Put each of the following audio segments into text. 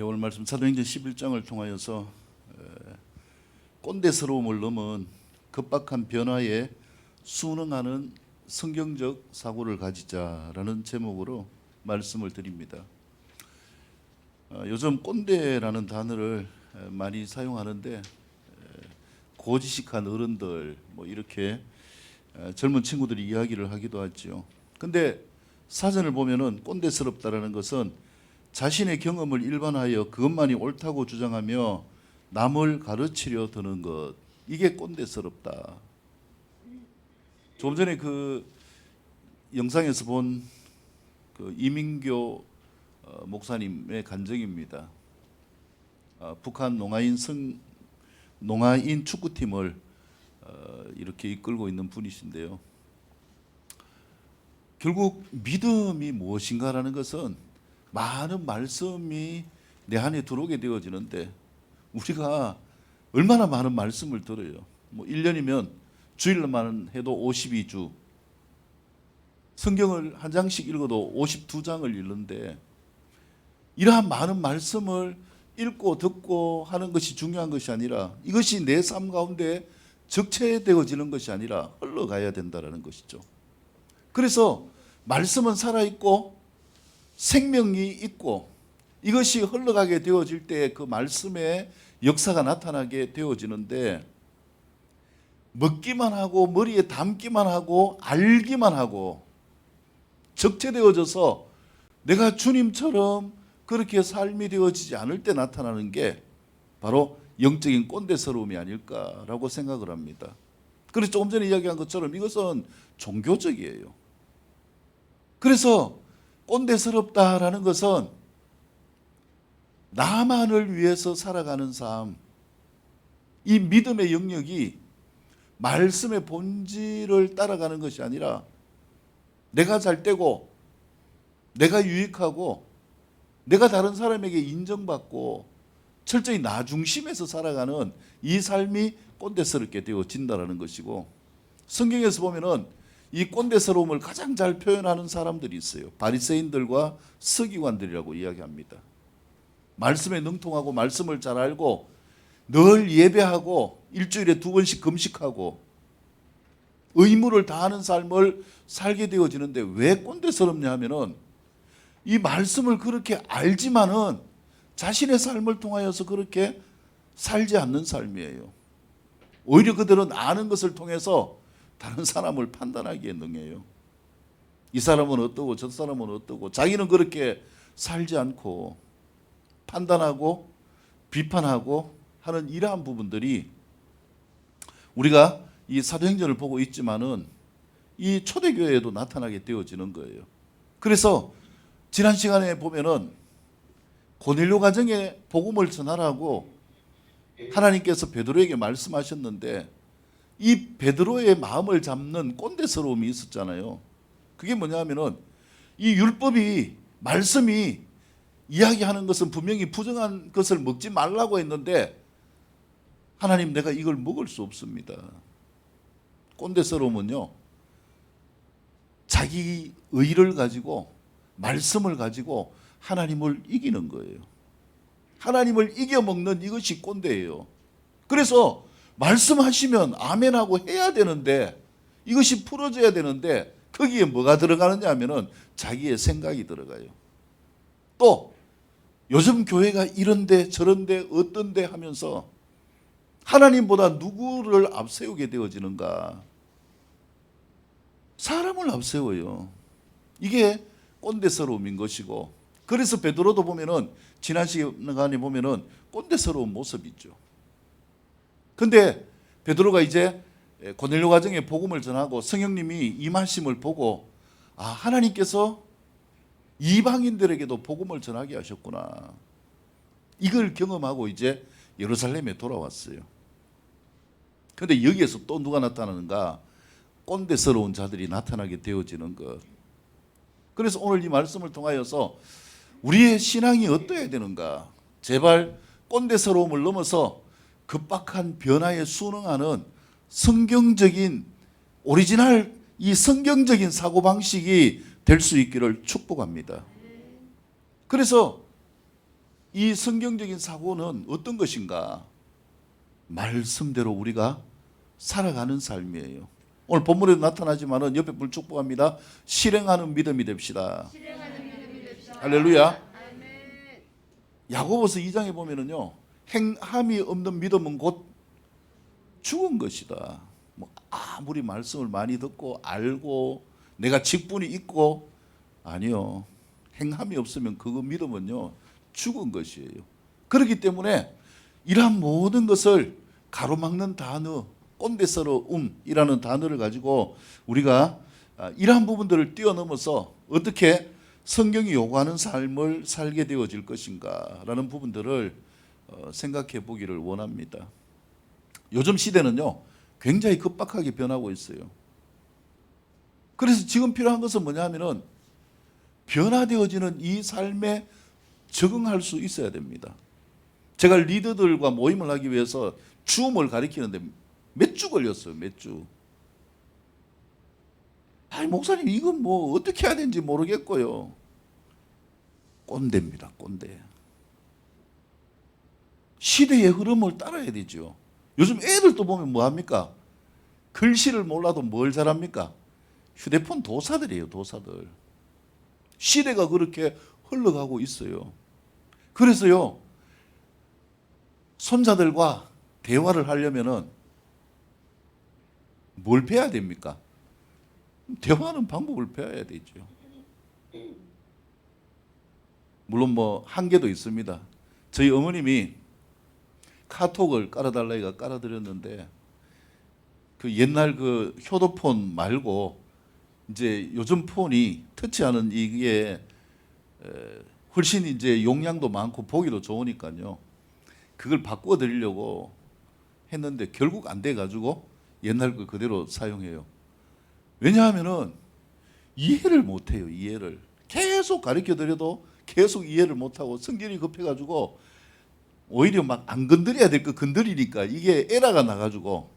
오늘 말씀 사도행전 11장을 통하여서 꼰대스러움을 넘은 급박한 변화에 순응하는 성경적 사고를 가지자라는 제목으로 말씀을 드립니다. 요즘 꼰대라는 단어를 많이 사용하는데 고지식한 어른들 이렇게 젊은 친구들이 이야기를 하기도 하죠. 근데 사전을 보면은 꼰대스럽다라는 것은 자신의 경험을 일반화하여 그것만이 옳다고 주장하며 남을 가르치려 드는 것, 이게 꼰대스럽다. 조금 전에 그 영상에서 본 그 이민교 목사님의 간증입니다. 북한 농아인 축구팀을 이렇게 이끌고 있는 분이신데요. 결국 믿음이 무엇인가라는 것은 많은 말씀이 내 안에 들어오게 되어지는데 우리가 얼마나 많은 말씀을 들어요. 1년이면 주일만 해도 52주, 성경을 한 장씩 읽어도 52장을 읽는데 이러한 많은 말씀을 읽고 듣고 하는 것이 중요한 것이 아니라 이것이 내 삶 가운데 적체되어지는 것이 아니라 흘러가야 된다는 것이죠. 그래서 말씀은 살아있고 생명이 있고 이것이 흘러가게 되어질 때 그 말씀의 역사가 나타나게 되어지는데 먹기만 하고 머리에 담기만 하고 알기만 하고 적체되어져서 내가 주님처럼 그렇게 삶이 되어지지 않을 때 나타나는 게 바로 영적인 꼰대스러움이 아닐까라고 생각을 합니다. 그래서 조금 전에 이야기한 것처럼 이것은 종교적이에요. 그래서 꼰대스럽다라는 것은 나만을 위해서 살아가는 삶, 이 믿음의 영역이 말씀의 본질을 따라가는 것이 아니라 내가 잘 되고 내가 유익하고 내가 다른 사람에게 인정받고 철저히 나 중심에서 살아가는 이 삶이 꼰대스럽게 되어진다는 것이고, 성경에서 보면은 이 꼰대스러움을 가장 잘 표현하는 사람들이 있어요. 바리새인들과 서기관들이라고 이야기합니다. 말씀에 능통하고 말씀을 잘 알고 늘 예배하고 일주일에 2번씩 금식하고 의무를 다하는 삶을 살게 되어지는데 왜 꼰대스럽냐 하면은 이 말씀을 그렇게 알지만은 자신의 삶을 통하여서 그렇게 살지 않는 삶이에요. 오히려 그들은 아는 것을 통해서 다른 사람을 판단하기에 능해요. 이 사람은 어떠고 저 사람은 어떠고 자기는 그렇게 살지 않고 판단하고 비판하고 하는 이러한 부분들이 우리가 이 사도행전을 보고 있지만은 이 초대교회에도 나타나게 되어지는 거예요. 그래서 지난 시간에 보면은 고넬료 가정에 복음을 전하라고 하나님께서 베드로에게 말씀하셨는데 이 베드로의 마음을 잡는 꼰대스러움이 있었잖아요. 그게 뭐냐면은 이 율법이 말씀이 이야기하는 것은 분명히 부정한 것을 먹지 말라고 했는데 하나님 내가 이걸 먹을 수 없습니다. 꼰대스러움은요, 자기 의를 가지고 말씀을 가지고 하나님을 이기는 거예요. 하나님을 이겨먹는 이것이 꼰대예요. 그래서 말씀하시면 아멘하고 해야 되는데 이것이 풀어져야 되는데 거기에 뭐가 들어가느냐 하면은 자기의 생각이 들어가요. 또 요즘 교회가 이런데 저런데 어떤데 하면서 하나님보다 누구를 앞세우게 되어지는가? 사람을 앞세워요. 이게 꼰대스러움인 것이고, 그래서 베드로도 보면은 지난 시간에 보면은 꼰대스러운 모습이 있죠. 근데 베드로가 이제 고넬료 가정에 복음을 전하고 성령님이 임하심을 보고 하나님께서 이방인들에게도 복음을 전하게 하셨구나. 이걸 경험하고 이제 예루살렘에 돌아왔어요. 그런데 여기에서 또 누가 나타나는가? 꼰대스러운 자들이 나타나게 되어지는 것. 그래서 오늘 이 말씀을 통하여서 우리의 신앙이 어떠해야 되는가? 제발 꼰대스러움을 넘어서 급박한 변화에 순응하는 성경적인 오리지널 이 성경적인 사고방식이 될 수 있기를 축복합니다. 그래서 이 성경적인 사고는 어떤 것인가? 말씀대로 우리가 살아가는 삶이에요. 오늘 본문에도 나타나지만은 옆에 분 축복합니다. 실행하는 믿음이 됩시다. 할렐루야. 야고보서 2장에 보면은요, 행함이 없는 믿음은 곧 죽은 것이다. 뭐 아무리 말씀을 많이 듣고 알고 내가 직분이 있고, 아니요, 행함이 없으면 그거 믿음은요 죽은 것이에요. 그렇기 때문에 이러한 모든 것을 가로막는 단어, 꼰대서러움이라는 단어를 가지고 우리가 이러한 부분들을 뛰어넘어서 어떻게 성경이 요구하는 삶을 살게 되어질 것인가라는 부분들을 생각해 보기를 원합니다. 요즘 시대는요 굉장히 급박하게 변하고 있어요. 그래서 지금 필요한 것은 뭐냐 하면은 변화되어지는 이 삶에 적응할 수 있어야 됩니다. 제가 리더들과 모임을 하기 위해서 줌을 가리키는데 몇 주 걸렸어요. 몇 주. 아니 목사님 이건 뭐 어떻게 해야 되는지 모르겠고요. 꼰대입니다. 꼰대. 시대의 흐름을 따라야 되죠. 요즘 애들도 보면 뭐합니까? 글씨를 몰라도 뭘 잘합니까? 휴대폰 도사들이에요. 도사들. 시대가 그렇게 흘러가고 있어요. 그래서요 손자들과 대화를 하려면은 뭘 배워야 됩니까? 대화하는 방법을 배워야 되죠. 물론 뭐 한계도 있습니다. 저희 어머님이 카톡을 깔아달라니까 깔아드렸는데 그 옛날 그 효도폰 말고 이제 요즘 폰이 터치하는 이게 훨씬 이제 용량도 많고 보기도 좋으니까요. 그걸 바꾸어 드리려고 했는데 결국 안 돼 가지고 옛날 거 그대로 사용해요. 왜냐하면은 이해를 못 해요. 이해를. 계속 가르쳐 드려도 계속 이해를 못 하고 성질이 급해 가지고 오히려 막 안 건드려야 될 거 건드리니까 이게 에러가 나 가지고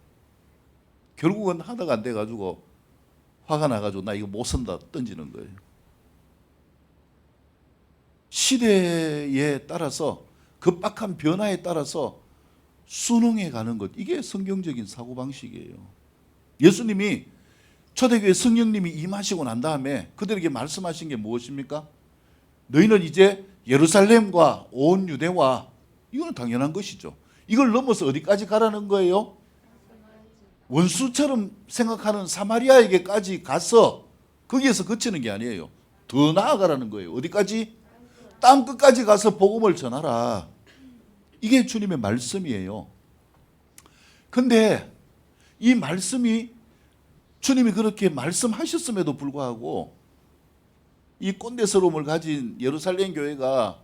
결국은 하다가 안 돼 가지고 화가 나 가지고 나 이거 못 쓴다 던지는 거예요. 시대에 따라서 급박한 변화에 따라서 순응해 가는 것, 이게 성경적인 사고방식이에요. 예수님이 초대교회 성령님이 임하시고 난 다음에 그들에게 말씀하신 게 무엇입니까? 너희는 이제 예루살렘과 온 유대와, 이거는 당연한 것이죠. 이걸 넘어서 어디까지 가라는 거예요? 원수처럼 생각하는 사마리아에게까지 가서 거기에서 그치는 게 아니에요. 더 나아가라는 거예요. 어디까지? 땅 끝까지 가서 복음을 전하라. 이게 주님의 말씀이에요. 근데 이 말씀이 주님이 그렇게 말씀하셨음에도 불구하고 이 꼰대스러움을 가진 예루살렘 교회가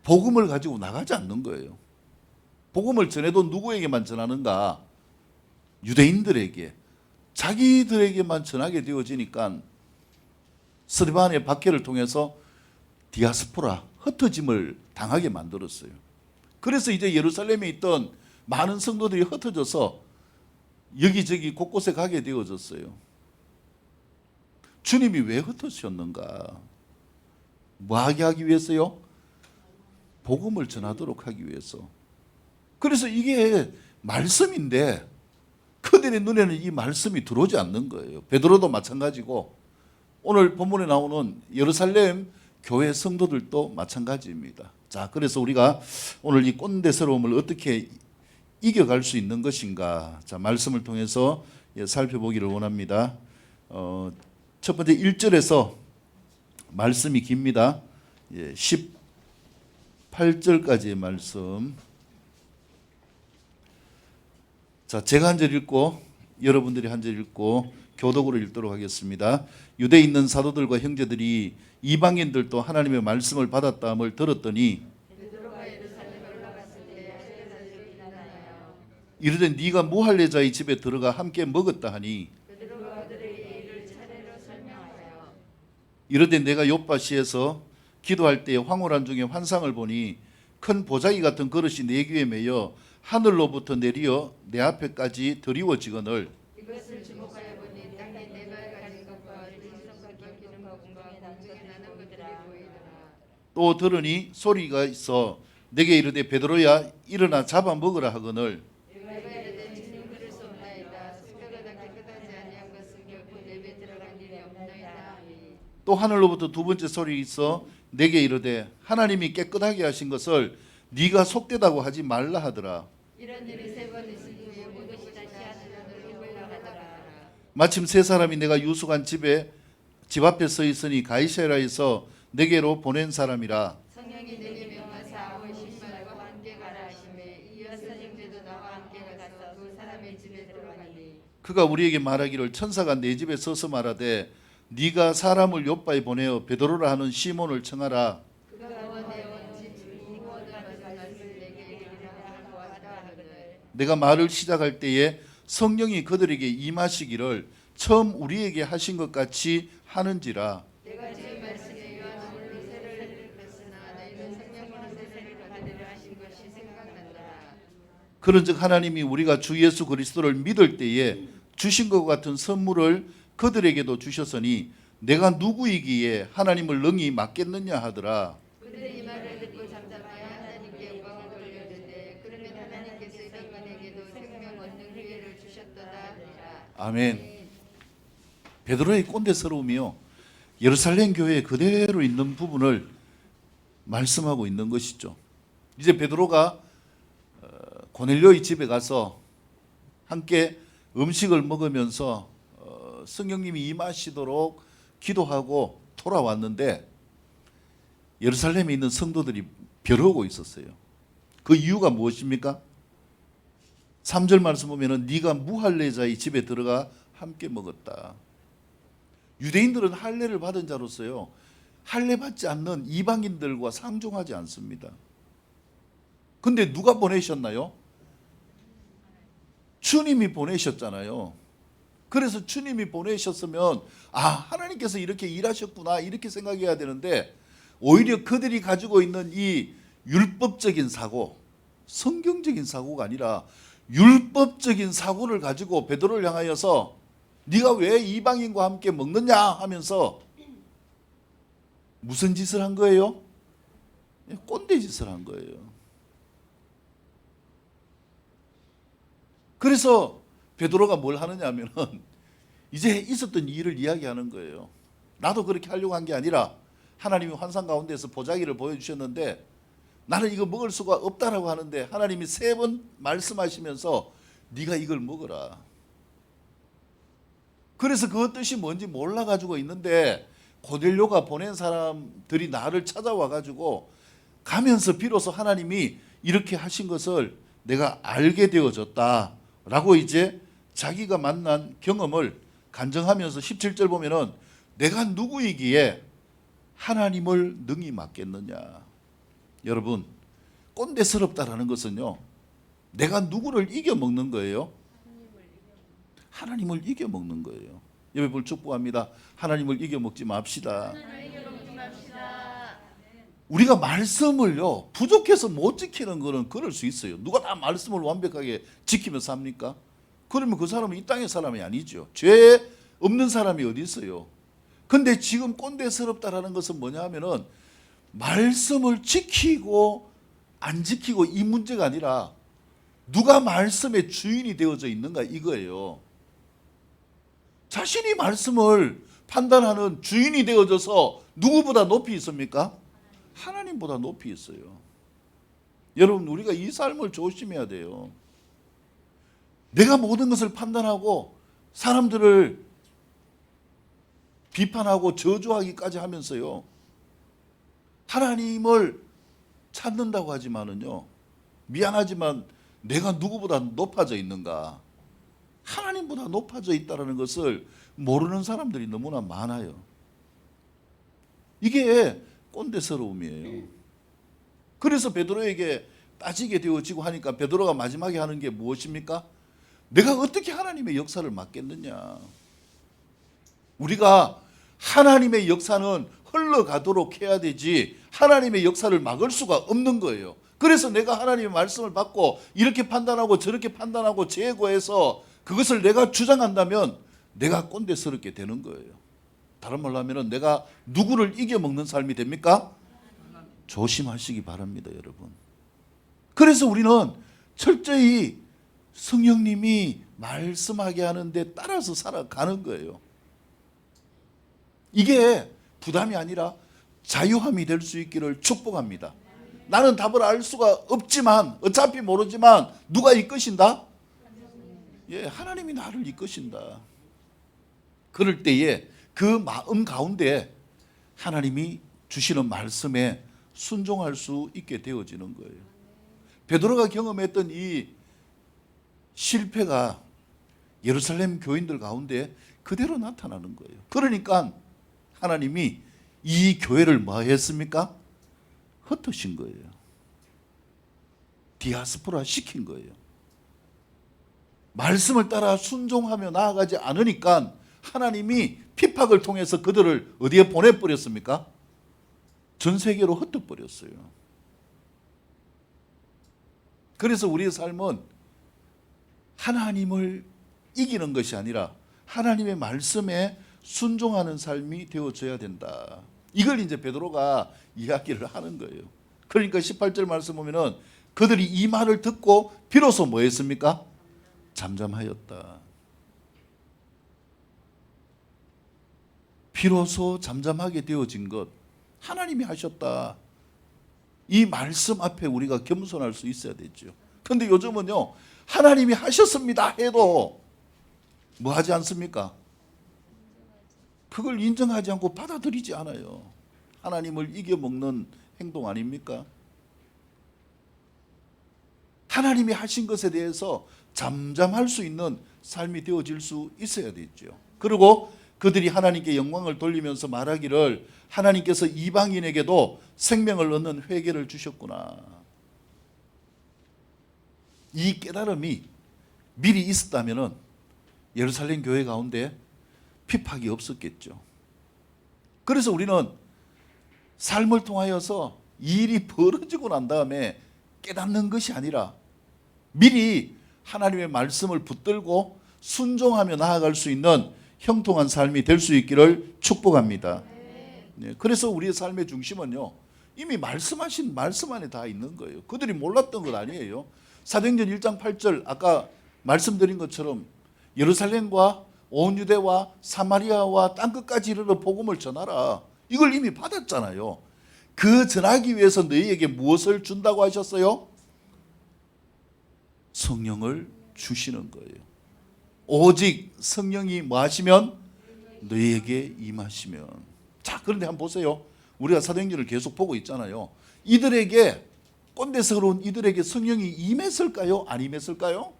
복음을 가지고 나가지 않는 거예요. 복음을 전해도 누구에게만 전하는가? 유대인들에게, 자기들에게만 전하게 되어지니까 스데반의 박해를 통해서 디아스포라, 흩어짐을 당하게 만들었어요. 그래서 이제 예루살렘에 있던 많은 성도들이 흩어져서 여기저기 곳곳에 가게 되어졌어요. 주님이 왜 흩어졌는가? 뭐 하게 하기 위해서요? 복음을 전하도록 하기 위해서. 그래서 이게 말씀인데 그들의 눈에는 이 말씀이 들어오지 않는 거예요. 베드로도 마찬가지고 오늘 본문에 나오는 예루살렘 교회 성도들도 마찬가지입니다. 자, 그래서 우리가 오늘 이 꼰대스러움을 어떻게 이겨갈 수 있는 것인가? 자, 말씀을 통해서 살펴보기를 원합니다. 첫 번째 1절에서 말씀이 깁니다. 18절까지의 말씀. 자, 제가 한 절 읽고 여러분들이 한 절 읽고 교독으로 읽도록 하겠습니다. 유대에 있는 사도들과 형제들이 이방인들도 하나님의 말씀을 받았다함을 들었더니 이르되 네가 무할례자의 집에 들어가 함께 먹었다 하니 이르되 내가 요파시에서 기도할 때 황홀한 중에 환상을 보니 큰 보자기 같은 그릇이 내 귀에 매여 하늘로부터 내리어 내 앞에까지 드리워지거늘 이것을 주목하여 보니 땅에 내가 가진 것과 빈손과 겹기는 것 공중에 나는 것들이 보이더라. 또 들으니 소리가 있어 내게 이르되 베드로야 일어나 잡아 먹으라 하거늘 내가 이르되 주님 그럴 수 없나이다. 숙녀가 다 깨끗하지 아니한 것은 결코 내 입에 들어간 일이 없나이다. 아멘. 또 하늘로부터 두 번째 소리 있어 내게 이르되 하나님이 깨끗하게 하신 것을 네가 속되다고 하지 말라 하더라. 이런 일이 세 번 있은 후에 모두 다시 하늘로 올라가더라. 마침 세 사람이 내가 유숙한 집 앞에 서 있으니 가이사랴에서 내게로 보낸 사람이라. 성령이 내게 명하사 오실 말과 함께 가라 하시매 이어서 형제도 나와 함께 가서 두 사람의 집에 들어가니 그가 우리에게 말하기를 천사가 내 집에 서서 말하되 네가 사람을 요바에 보내어 베드로라 하는 시몬을 청하라. 그가 원해 온집 무엇을 하는 것을 내게 이르리라 하고 왔다 하거늘 내가 말을 시작할 때에 성령이 그들에게 임하시기를 처음 우리에게 하신 것 같이 하는지라. 내가 지금 말씀에 요한으로 세례를 받았으나 너희는 성령으로 세례를 받으리라 하신 것이 생각난다. 그런즉 하나님이 우리가 주 예수 그리스도를 믿을 때에 주신 것 같은 선물을 그들에게도 주셨으니 내가 누구이기에 하나님을 능히 맡겠느냐 하더라. 그들이 이 말을 듣고 잠잠하여 하나님께 영광을 돌려주되 그러면 하나님께서 이방인에게도 생명 얻는 기회를 주셨도다 하니라. 아멘. 베드로의 꼰대스러움이요 예루살렘 교회에 그대로 있는 부분을 말씀하고 있는 것이죠. 이제 베드로가 고넬료의 집에 가서 함께 음식을 먹으면서 성령님이 임하시도록 기도하고 돌아왔는데 예루살렘에 있는 성도들이 벼르고 있었어요. 그 이유가 무엇입니까? 3절 말씀 보면은 네가 무할례자의 집에 들어가 함께 먹었다. 유대인들은 할례를 받은 자로서요 할례 받지 않는 이방인들과 상종하지 않습니다. 근데 누가 보내셨나요? 주님이 보내셨잖아요. 그래서 주님이 보내셨으면 하나님께서 이렇게 일하셨구나 이렇게 생각해야 되는데 오히려 그들이 가지고 있는 이 율법적인 사고, 성경적인 사고가 아니라 율법적인 사고를 가지고 베드로를 향하여서 네가 왜 이방인과 함께 먹느냐 하면서 무슨 짓을 한 거예요? 꼰대 짓을 한 거예요. 그래서 베드로가 뭘 하느냐 하면은 이제 있었던 일을 이야기하는 거예요. 나도 그렇게 하려고 한 게 아니라 하나님이 환상 가운데서 보자기를 보여주셨는데 나는 이거 먹을 수가 없다라고 하는데 하나님이 3번 말씀하시면서 네가 이걸 먹어라. 그래서 그 뜻이 뭔지 몰라가지고 있는데 고넬료가 보낸 사람들이 나를 찾아와가지고 가면서 비로소 하나님이 이렇게 하신 것을 내가 알게 되어졌다라고 이제 자기가 만난 경험을 간증하면서 17절 보면은 내가 누구이기에 하나님을 능히 맡겠느냐. 여러분 꼰대스럽다라는 것은요 내가 누구를 이겨먹는 거예요? 하나님을 이겨먹는 거예요. 예배 볼 축복합니다. 하나님을 이겨먹지 맙시다. 우리가 말씀을요 부족해서 못 지키는 거는 그럴 수 있어요. 누가 다 말씀을 완벽하게 지키면서 합니까? 그러면 그 사람은 이 땅의 사람이 아니죠. 죄 없는 사람이 어디 있어요? 근데 지금 꼰대스럽다라는 것은 뭐냐 하면은 말씀을 지키고 안 지키고 이 문제가 아니라 누가 말씀의 주인이 되어져 있는가 이거예요. 자신이 말씀을 판단하는 주인이 되어져서 누구보다 높이 있습니까? 하나님보다 높이 있어요. 여러분 우리가 이 삶을 조심해야 돼요. 내가 모든 것을 판단하고 사람들을 비판하고 저주하기까지 하면서요 하나님을 찾는다고 하지만은요 미안하지만 내가 누구보다 높아져 있는가? 하나님보다 높아져 있다는 것을 모르는 사람들이 너무나 많아요. 이게 꼰대스러움이에요. 그래서 베드로에게 따지게 되어지고 하니까 베드로가 마지막에 하는 게 무엇입니까? 내가 어떻게 하나님의 역사를 막겠느냐. 우리가 하나님의 역사는 흘러가도록 해야 되지 하나님의 역사를 막을 수가 없는 거예요. 그래서 내가 하나님의 말씀을 받고 이렇게 판단하고 저렇게 판단하고 제거해서 그것을 내가 주장한다면 내가 꼰대스럽게 되는 거예요. 다른 말로 하면 내가 누구를 이겨먹는 삶이 됩니까? 조심하시기 바랍니다, 여러분. 그래서 우리는 철저히 성령님이 말씀하게 하는데 따라서 살아가는 거예요. 이게 부담이 아니라 자유함이 될 수 있기를 축복합니다. 나는 답을 알 수가 없지만, 어차피 모르지만 누가 이끄신다? 예, 하나님이 나를 이끄신다. 그럴 때에 그 마음 가운데 하나님이 주시는 말씀에 순종할 수 있게 되어지는 거예요. 베드로가 경험했던 이 실패가 예루살렘 교인들 가운데 그대로 나타나는 거예요. 그러니까 하나님이 이 교회를 뭐 했습니까? 흩으신 거예요. 디아스포라 시킨 거예요. 말씀을 따라 순종하며 나아가지 않으니까 하나님이 핍박을 통해서 그들을 어디에 보내버렸습니까? 전 세계로 흩어버렸어요. 그래서 우리의 삶은 하나님을 이기는 것이 아니라 하나님의 말씀에 순종하는 삶이 되어져야 된다. 이걸 이제 베드로가 이야기를 하는 거예요. 그러니까 18절 말씀 보면은 그들이 이 말을 듣고 비로소 뭐 했습니까? 잠잠하였다. 비로소 잠잠하게 되어진 것, 하나님이 하셨다. 이 말씀 앞에 우리가 겸손할 수 있어야 되죠. 그런데 요즘은요, 하나님이 하셨습니다 해도 뭐 하지 않습니까? 그걸 인정하지 않고 받아들이지 않아요. 하나님을 이겨먹는 행동 아닙니까? 하나님이 하신 것에 대해서 잠잠할 수 있는 삶이 되어질 수 있어야 되죠. 그리고 그들이 하나님께 영광을 돌리면서 말하기를 하나님께서 이방인에게도 생명을 얻는 회개를 주셨구나. 이 깨달음이 미리 있었다면 예루살렘 교회 가운데 핍박이 없었겠죠. 그래서 우리는 삶을 통하여서 일이 벌어지고 난 다음에 깨닫는 것이 아니라 미리 하나님의 말씀을 붙들고 순종하며 나아갈 수 있는 형통한 삶이 될 수 있기를 축복합니다. 네, 그래서 우리의 삶의 중심은요, 이미 말씀하신 말씀 안에 다 있는 거예요. 그들이 몰랐던 것 아니에요. 사도행전 1장 8절 아까 말씀드린 것처럼 예루살렘과 온 유대와 사마리아와 땅끝까지 이르러 복음을 전하라. 이걸 이미 받았잖아요. 그 전하기 위해서 너희에게 무엇을 준다고 하셨어요? 성령을 주시는 거예요. 오직 성령이 뭐 하시면? 너희에게 임하시면. 자, 그런데 한번 보세요. 우리가 사도행전을 계속 보고 있잖아요. 이들에게, 꼰대스러운 이들에게 성령이 임했을까요? 안 임했을까요?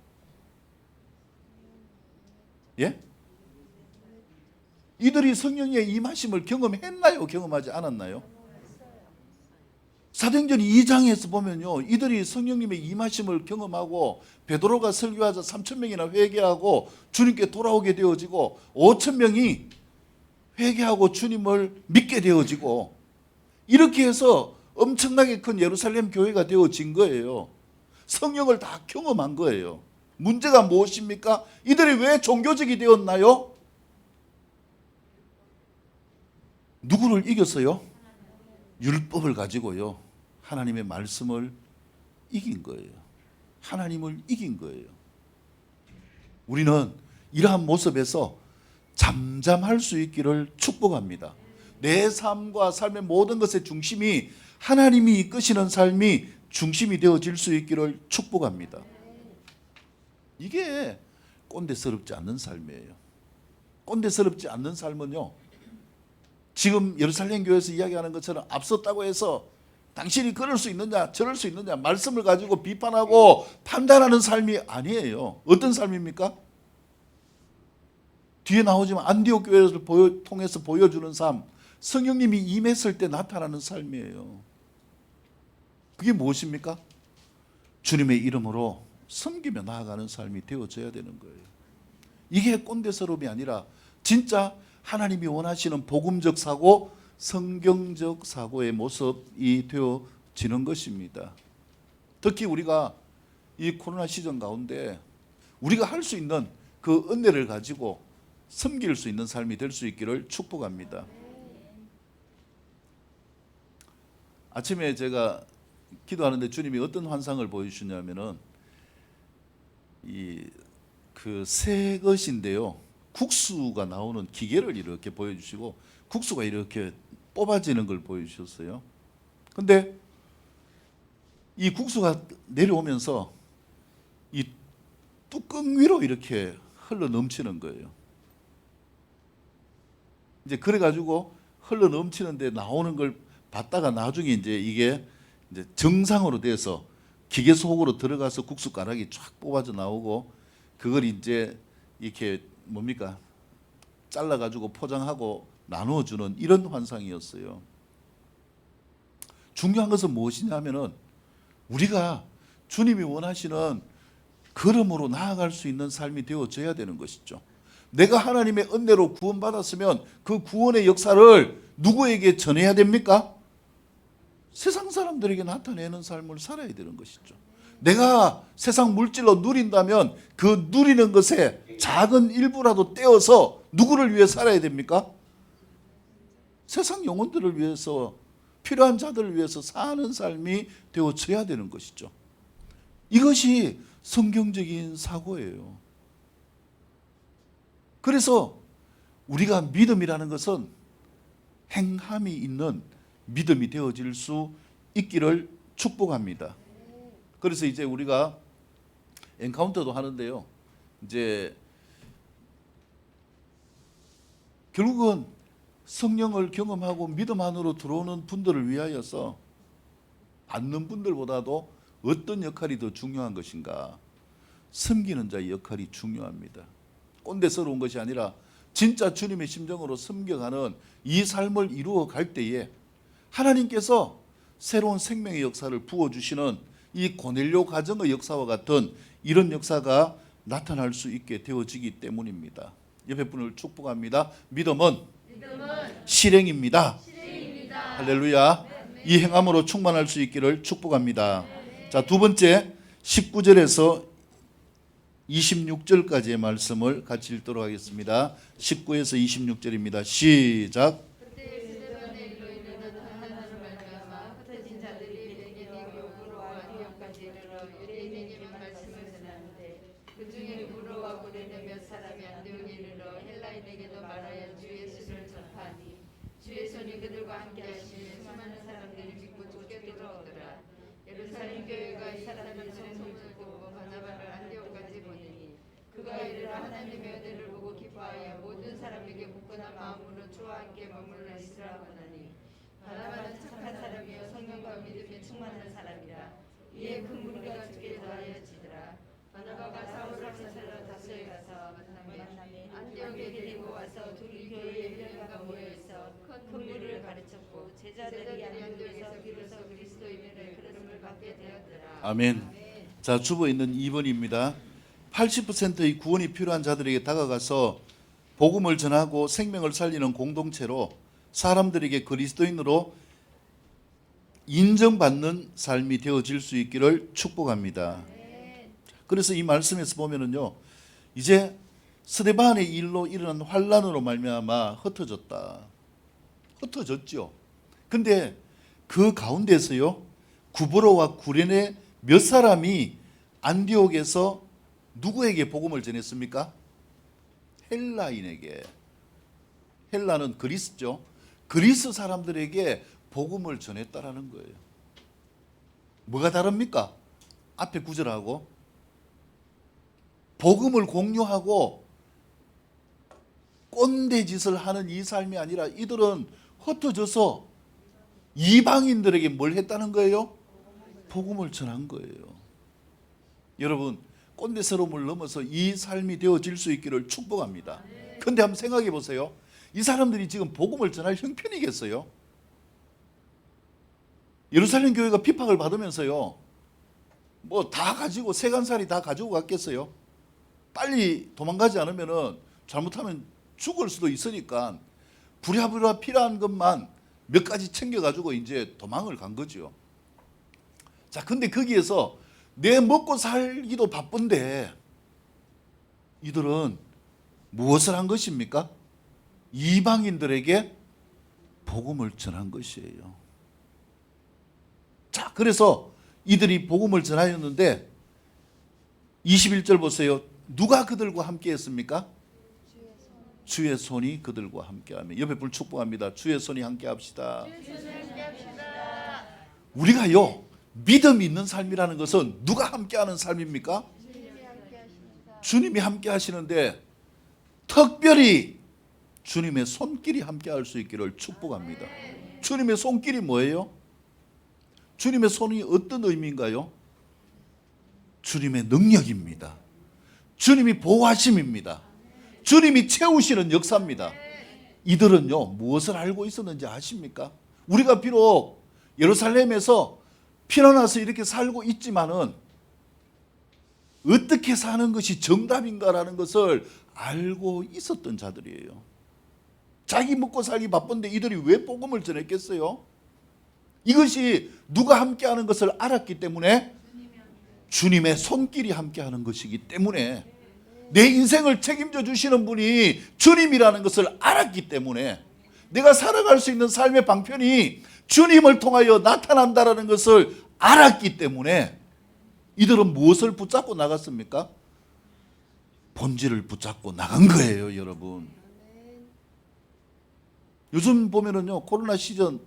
예? 이들이 성령의 임하심을 경험했나요? 경험하지 않았나요? 사도행전 2장에서 보면요, 이들이 성령님의 임하심을 경험하고 베드로가 설교하자 3,000명이나 회개하고 주님께 돌아오게 되어지고 5,000명이 회개하고 주님을 믿게 되어지고 이렇게 해서 엄청나게 큰 예루살렘 교회가 되어진 거예요. 성령을 다 경험한 거예요. 문제가 무엇입니까? 이들이 왜 종교적이 되었나요? 누구를 이겼어요? 율법을 가지고요. 하나님의 말씀을 이긴 거예요. 하나님을 이긴 거예요. 우리는 이러한 모습에서 잠잠할 수 있기를 축복합니다. 내 삶과 삶의 모든 것의 중심이 하나님이 이끄시는 삶이 중심이 되어질 수 있기를 축복합니다. 이게 꼰대스럽지 않는 삶이에요. 꼰대스럽지 않는 삶은요, 지금 예루살렘 교회에서 이야기하는 것처럼 앞섰다고 해서 당신이 그럴 수 있느냐 저럴 수 있느냐 말씀을 가지고 비판하고 판단하는 삶이 아니에요. 어떤 삶입니까? 뒤에 나오지만 안디옥 교회를 통해서 보여주는 삶, 성령님이 임했을 때 나타나는 삶이에요. 그게 무엇입니까? 주님의 이름으로 섬기며 나아가는 삶이 되어져야 되는 거예요. 이게 꼰대스러움이 아니라 진짜 하나님이 원하시는 복음적 사고, 성경적 사고의 모습이 되어지는 것입니다. 특히 우리가 이 코로나 시즌 가운데 우리가 할 수 있는 그 은혜를 가지고 섬길 수 있는 삶이 될 수 있기를 축복합니다. 아침에 제가 기도하는데 주님이 어떤 환상을 보여주셨냐면은 그 새 것인데요. 국수가 나오는 기계를 이렇게 보여주시고 국수가 이렇게 뽑아지는 걸 보여주셨어요. 근데 이 국수가 내려오면서 이 뚜껑 위로 이렇게 흘러 넘치는 거예요. 이제 그래가지고 흘러 넘치는데 나오는 걸 봤다가 나중에 이제 이게 이제 정상으로 돼서 기계 속으로 들어가서 국수 가락이 쫙 뽑아져 나오고 그걸 이제 이렇게 뭡니까 잘라가지고 포장하고 나누어주는 이런 환상이었어요. 중요한 것은 무엇이냐면은 우리가 주님이 원하시는 걸음으로 나아갈 수 있는 삶이 되어져야 되는 것이죠. 내가 하나님의 은혜로 구원받았으면 그 구원의 역사를 누구에게 전해야 됩니까? 세상 사람들에게 나타내는 삶을 살아야 되는 것이죠. 내가 세상 물질로 누린다면 그 누리는 것에 작은 일부라도 떼어서 누구를 위해 살아야 됩니까? 세상 영혼들을 위해서 필요한 자들을 위해서 사는 삶이 되어져야 되는 것이죠. 이것이 성경적인 사고예요. 그래서 우리가 믿음이라는 것은 행함이 있는 믿음이 되어질 수 있기를 축복합니다. 그래서 이제 우리가 엔카운터도 하는데요. 이제 결국은 성령을 경험하고 믿음 안으로 들어오는 분들을 위하여서 받는 분들보다도 어떤 역할이 더 중요한 것인가? 섬기는 자의 역할이 중요합니다. 꼰대스러운 것이 아니라 진짜 주님의 심정으로 섬겨가는 이 삶을 이루어 갈 때에 하나님께서 새로운 생명의 역사를 부어주시는 이 고넬료 가정의 역사와 같은 이런 역사가 나타날 수 있게 되어지기 때문입니다. 옆에 분을 축복합니다. 믿음은 실행입니다. 할렐루야. 이 행함으로 충만할 수 있기를 축복합니다. 자, 두 번째 19절에서 26절까지의 말씀을 같이 읽도록 하겠습니다. 19에서 26절입니다. 시작. 주의 손이 그들과 함께 하시니 수많은 사람들이 믿고 쫓겨 들어오더라. 예루살렘 교회가 이 사람들의 소문을 듣고 바나바를 안디옥까지 보내니 그가 이르러 하나님의 은혜를 보고 기뻐하여 모든 사람에게 굳건한 마음으로 주와 함께 머물러 있으라 하나니 바나바는 착한 사람이요 성령과 믿음에 충만한 사람이라. 이에 큰 무리가 죽게 더하여지더라. 바나바가 사울을 찾으러 다소에 가서 만남에 안디옥에 데리고 와서 둘이 교회에 회원과 모여 있어 큰 무리를 가르쳤고 제자들이 안디옥에서 비로소 그리스도인의 그름을 받게 되었더라. 아멘. 자, 주보 있는 2번입니다. 80%의 구원이 필요한 자들에게 다가가서 복음을 전하고 생명을 살리는 공동체로 사람들에게 그리스도인으로 인정받는 삶이 되어질 수 있기를 축복합니다. 그래서 이 말씀에서 보면은요, 이제 스데반의 일로 일어난 환란으로 말미암아 흩어졌죠. 근데 그 가운데서요, 구브로와 구레네 몇 사람이 안디옥에서 누구에게 복음을 전했습니까? 헬라인에게. 헬라는 그리스죠. 그리스 사람들에게 복음을 전했다라는 거예요. 뭐가 다릅니까? 앞에 구절하고 복음을 공유하고 꼰대짓을 하는 이 삶이 아니라 이들은 흩어져서 이방인들에게 뭘 했다는 거예요? 복음을 전한 거예요. 여러분, 꼰대스러움을 넘어서 이 삶이 되어질 수 있기를 축복합니다. 그런데 한번 생각해 보세요. 이 사람들이 지금 복음을 전할 형편이겠어요? 예루살렘 교회가 핍박을 받으면서요, 뭐 다 가지고 세간살이 다 가지고 갔겠어요? 빨리 도망가지 않으면은 잘못하면 죽을 수도 있으니까 부랴부랴 필요한 것만 몇 가지 챙겨가지고 이제 도망을 간 거죠. 자, 근데 거기에서 내 먹고 살기도 바쁜데 이들은 무엇을 한 것입니까? 이방인들에게 복음을 전한 것이에요. 자, 그래서 이들이 복음을 전하였는데 21절 보세요. 누가 그들과 함께 했습니까? 주의 손이 그들과 함께하며. 옆에 분 축복합니다. 주의 손이 함께합시다. 우리가요, 믿음 있는 삶이라는 것은 누가 함께하는 삶입니까? 주님이 함께하시는데 특별히 주님의 손길이 함께할 수 있기를 축복합니다. 주님의 손길이 뭐예요? 주님의 손이 어떤 의미인가요? 주님의 능력입니다. 주님이 보호하심입니다. 주님이 채우시는 역사입니다. 이들은요, 무엇을 알고 있었는지 아십니까? 우리가 비록 예루살렘에서 피어나서 이렇게 살고 있지만은 어떻게 사는 것이 정답인가라는 것을 알고 있었던 자들이에요. 자기 먹고 살기 바쁜데 이들이 왜 복음을 전했겠어요? 이것이 누가 함께하는 것을 알았기 때문에, 주님의 손길이 함께하는 것이기 때문에, 내 인생을 책임져 주시는 분이 주님이라는 것을 알았기 때문에, 내가 살아갈 수 있는 삶의 방편이 주님을 통하여 나타난다라는 것을 알았기 때문에 이들은 무엇을 붙잡고 나갔습니까? 본질을 붙잡고 나간 거예요, 여러분. 요즘 보면은요, 코로나 시즌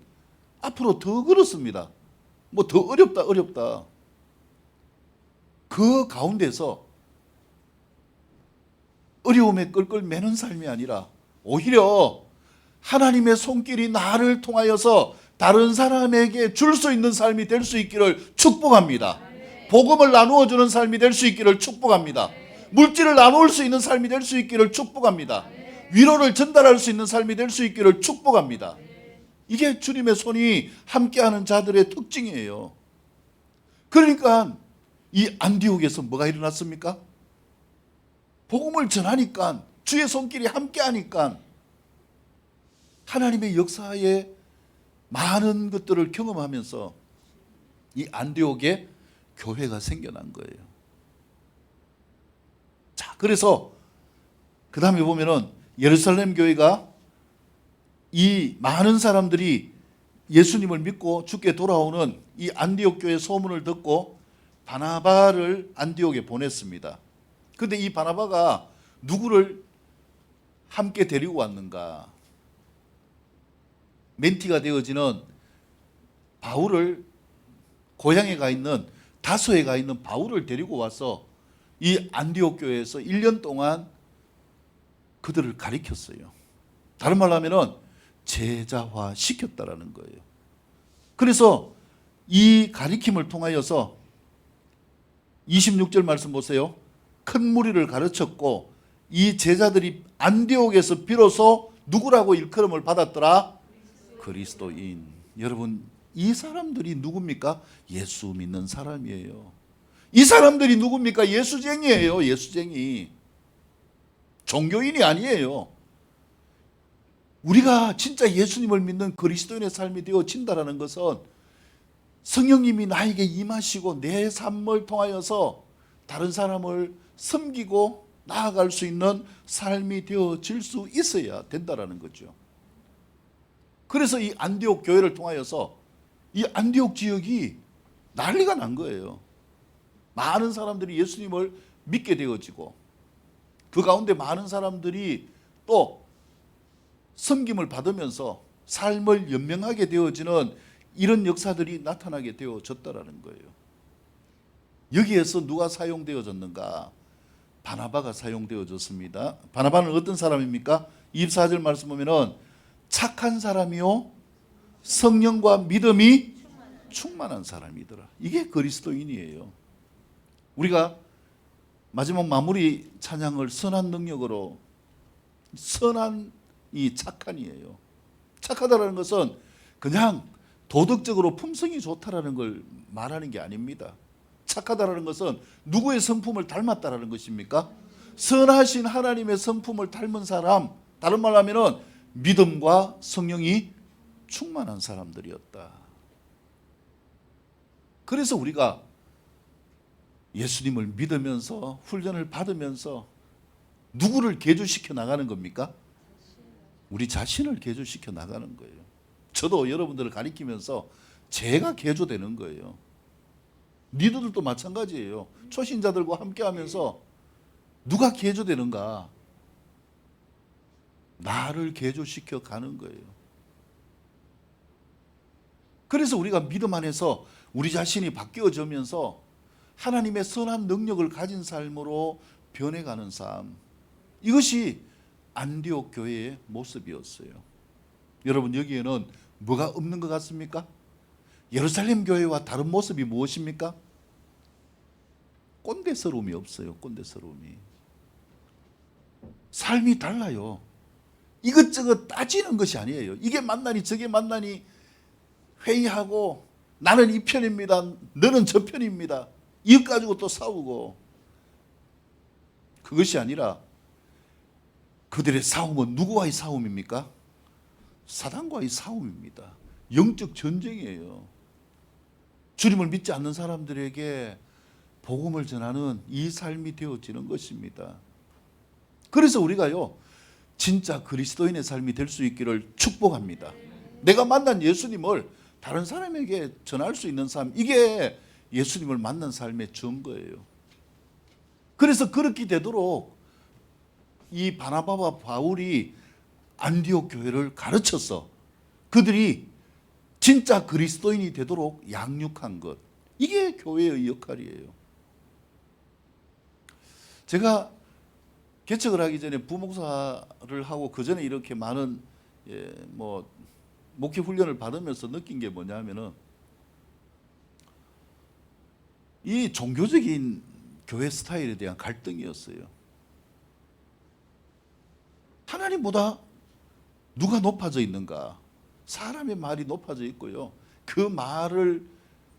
앞으로 더 그렇습니다. 뭐 더 어렵다. 그 가운데서 어려움에 끌끌 매는 삶이 아니라 오히려 하나님의 손길이 나를 통하여서 다른 사람에게 줄 수 있는 삶이 될 수 있기를 축복합니다. 복음을 나누어 주는 삶이 될 수 있기를 축복합니다. 물질을 나눌 수 있는 삶이 될 수 있기를 축복합니다. 위로를 전달할 수 있는 삶이 될 수 있기를 축복합니다. 이게 주님의 손이 함께하는 자들의 특징이에요. 그러니까 이 안디옥에서 뭐가 일어났습니까? 복음을 전하니까, 주의 손길이 함께하니까 하나님의 역사에 많은 것들을 경험하면서 이 안디옥에 교회가 생겨난 거예요. 자, 그래서 그 다음에 보면은 예루살렘 교회가, 이 많은 사람들이 예수님을 믿고 주께 돌아오는 이 안디옥 교회 소문을 듣고 바나바를 안디옥에 보냈습니다. 그런데 이 바나바가 누구를 함께 데리고 왔는가? 멘티가 되어지는 바울을, 고향에 가 있는, 다소에 가 있는 바울을 데리고 와서 이 안디옥 교회에서 1년 동안 그들을 가르쳤어요. 다른 말로 하면은 제자화 시켰다라는 거예요. 그래서 이 가르침을 통하여서 26절 말씀 보세요. 큰 무리를 가르쳤고 이 제자들이 안디옥에서 비로소 누구라고 일컬음을 받았더라? 그리스도인. 여러분, 이 사람들이 누굽니까? 예수 믿는 사람이에요. 이 사람들이 누굽니까? 예수쟁이에요. 예수쟁이. 종교인이 아니에요. 우리가 진짜 예수님을 믿는 그리스도인의 삶이 되어진다는 것은 성령님이 나에게 임하시고 내 삶을 통하여서 다른 사람을 섬기고 나아갈 수 있는 삶이 되어질 수 있어야 된다는 거죠. 그래서 이 안디옥 교회를 통하여서 이 안디옥 지역이 난리가 난 거예요. 많은 사람들이 예수님을 믿게 되어지고 그 가운데 많은 사람들이 또 섬김을 받으면서 삶을 연명하게 되어지는 이런 역사들이 나타나게 되어졌다라는 거예요. 여기에서 누가 사용되어졌는가? 바나바가 사용되어졌습니다. 바나바는 어떤 사람입니까? 24절 말씀 보면은 착한 사람이요 성령과 믿음이 충만한 사람이더라. 이게 그리스도인이에요. 우리가 마지막 마무리 찬양을 선한 능력으로, 선한 이 착한이에요. 착하다라는 것은 그냥 도덕적으로 품성이 좋다라는 걸 말하는 게 아닙니다. 착하다라는 것은 누구의 성품을 닮았다라는 것입니까? 선하신 하나님의 성품을 닮은 사람, 다른 말로 하면은 믿음과 성령이 충만한 사람들이었다. 그래서 우리가 예수님을 믿으면서 훈련을 받으면서 누구를 개조시켜 나가는 겁니까? 우리 자신을 개조시켜 나가는 거예요. 저도 여러분들을 가리키면서 제가 개조되는 거예요. 리더들도 마찬가지예요. 초신자들과 함께하면서 누가 개조되는가? 나를 개조시켜 가는 거예요. 그래서 우리가 믿음 안에서 우리 자신이 바뀌어지면서 하나님의 선한 능력을 가진 삶으로 변해가는 삶, 이것이 안디옥 교회의 모습이었어요. 여러분, 여기에는 뭐가 없는 것 같습니까? 예루살렘 교회와 다른 모습이 무엇입니까? 꼰대스러움이 없어요. 꼰대스러움이. 삶이 달라요. 이것저것 따지는 것이 아니에요. 이게 맞나니 저게 맞나니 회의하고 나는 이 편입니다. 너는 저 편입니다. 이것 가지고 또 싸우고. 그것이 아니라 그들의 싸움은 누구와의 싸움입니까? 사단과의 싸움입니다. 영적 전쟁이에요. 주님을 믿지 않는 사람들에게 복음을 전하는 이 삶이 되어지는 것입니다. 그래서 우리가요, 진짜 그리스도인의 삶이 될 수 있기를 축복합니다. 내가 만난 예수님을 다른 사람에게 전할 수 있는 삶, 이게 예수님을 만난 삶의 증거예요. 그래서 그렇게 되도록 이 바나바와 바울이 안디옥 교회를 가르쳐서 그들이 진짜 그리스도인이 되도록 양육한 것, 이게 교회의 역할이에요. 제가 개척을 하기 전에 부목사를 하고 그 전에 이렇게 많은 목회 훈련을 받으면서 느낀 게 뭐냐면은 이 종교적인 교회 스타일에 대한 갈등이었어요. 하나님보다 누가 높아져 있는가? 사람의 말이 높아져 있고요. 그 말을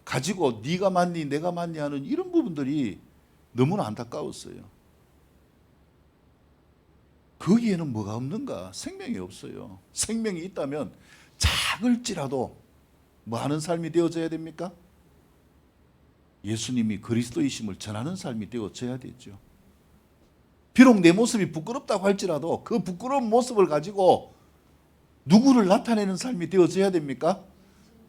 가지고 네가 맞니 내가 맞니 하는 이런 부분들이 너무나 안타까웠어요. 거기에는 뭐가 없는가? 생명이 없어요. 생명이 있다면 작을지라도 뭐 하는 삶이 되어져야 됩니까? 예수님이 그리스도이심을 전하는 삶이 되어져야 되죠. 비록 내 모습이 부끄럽다고 할지라도 그 부끄러운 모습을 가지고 누구를 나타내는 삶이 되어져야 됩니까?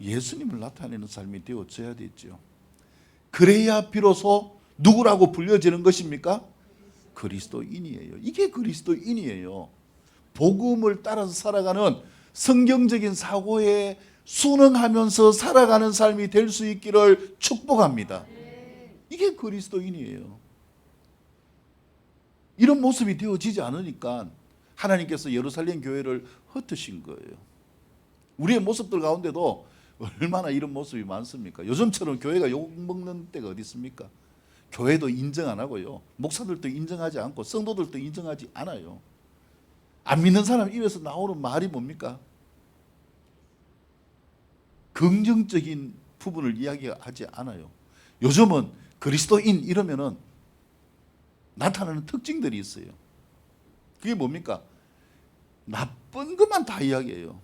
예수님을 나타내는 삶이 되어져야 되죠. 그래야 비로소 누구라고 불려지는 것입니까? 그리스도인이에요. 이게 그리스도인이에요. 복음을 따라서 살아가는 성경적인 사고에 순응하면서 살아가는 삶이 될 수 있기를 축복합니다. 이게 그리스도인이에요. 이런 모습이 되어지지 않으니까 하나님께서 예루살렘 교회를 흩으신 거예요. 우리의 모습들 가운데도 얼마나 이런 모습이 많습니까? 요즘처럼 교회가 욕먹는 때가 어디 있습니까? 교회도 인정 안 하고요. 목사들도 인정하지 않고 성도들도 인정하지 않아요. 안 믿는 사람 입에서 나오는 말이 뭡니까? 긍정적인 부분을 이야기하지 않아요. 요즘은 그리스도인 이러면은 나타나는 특징들이 있어요. 그게 뭡니까? 나쁜 것만 다 이야기해요.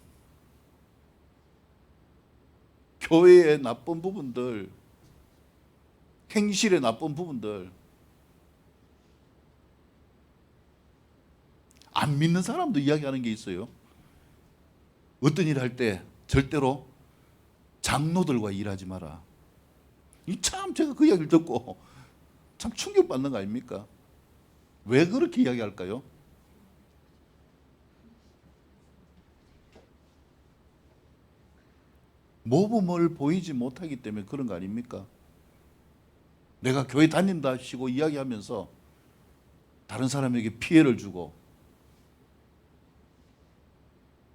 교회의 나쁜 부분들, 행실의 나쁜 부분들. 안 믿는 사람도 이야기하는 게 있어요. 어떤 일 할 때 절대로 장로들과 일하지 마라. 이 참 제가 그 이야기를 듣고 참 충격받는 거 아닙니까? 왜 그렇게 이야기할까요? 모범을 보이지 못하기 때문에 그런 거 아닙니까? 내가 교회 다닌다 하시고 이야기하면서 다른 사람에게 피해를 주고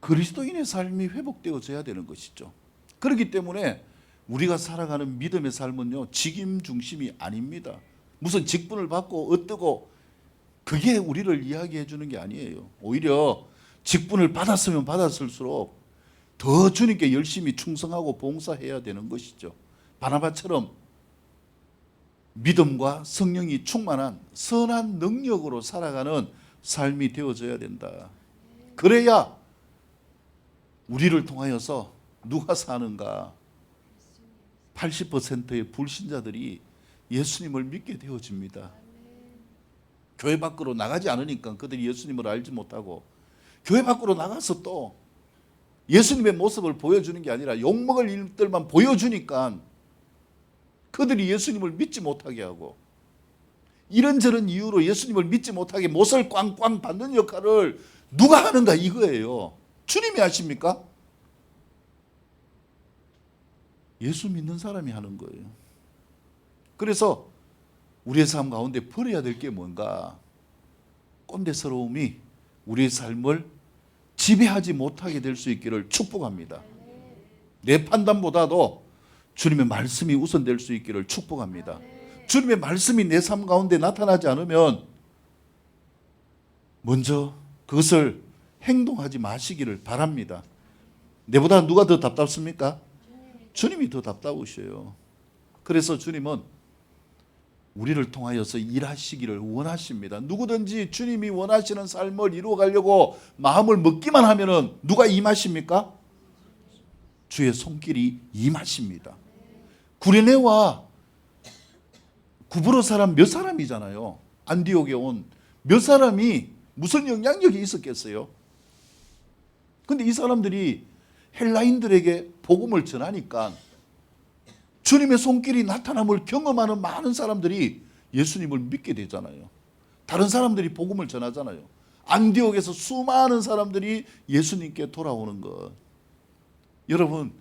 그리스도인의 삶이 회복되어져야 되는 것이죠. 그렇기 때문에 우리가 살아가는 믿음의 삶은요, 직임 중심이 아닙니다. 무슨 직분을 받고 어떠고 그게 우리를 이야기해 주는 게 아니에요. 오히려 직분을 받았으면 받았을수록 더 주님께 열심히 충성하고 봉사해야 되는 것이죠. 바나바처럼 믿음과 성령이 충만한 선한 능력으로 살아가는 삶이 되어져야 된다. 그래야 우리를 통하여서 누가 사는가? 80%의 불신자들이 예수님을 믿게 되어집니다. 교회 밖으로 나가지 않으니까 그들이 예수님을 알지 못하고 교회 밖으로 나가서 또 예수님의 모습을 보여주는 게 아니라 욕먹을 일들만 보여주니까 그들이 예수님을 믿지 못하게 하고, 이런저런 이유로 예수님을 믿지 못하게 못을 꽝꽝 받는 역할을 누가 하는가 이거예요. 주님이 하십니까? 예수 믿는 사람이 하는 거예요. 그래서 우리의 삶 가운데 버려야 될 게 뭔가? 꼰대스러움이 우리의 삶을 지배하지 못하게 될 수 있기를 축복합니다. 내 판단보다도 주님의 말씀이 우선될 수 있기를 축복합니다. 주님의 말씀이 내 삶 가운데 나타나지 않으면 먼저 그것을 행동하지 마시기를 바랍니다. 내보다 누가 더 답답습니까? 주님이 더 답답우셔요. 그래서 주님은 우리를 통하여서 일하시기를 원하십니다. 누구든지 주님이 원하시는 삶을 이루어가려고 마음을 먹기만 하면은 누가 임하십니까? 주의 손길이 임하십니다. 구레네와 구브로 사람 몇 사람이잖아요. 안디옥에 온 몇 사람이 무슨 영향력이 있었겠어요? 근데 이 사람들이 헬라인들에게 복음을 전하니까 주님의 손길이 나타남을 경험하는 많은 사람들이 예수님을 믿게 되잖아요. 다른 사람들이 복음을 전하잖아요. 안디옥에서 수많은 사람들이 예수님께 돌아오는 것. 여러분,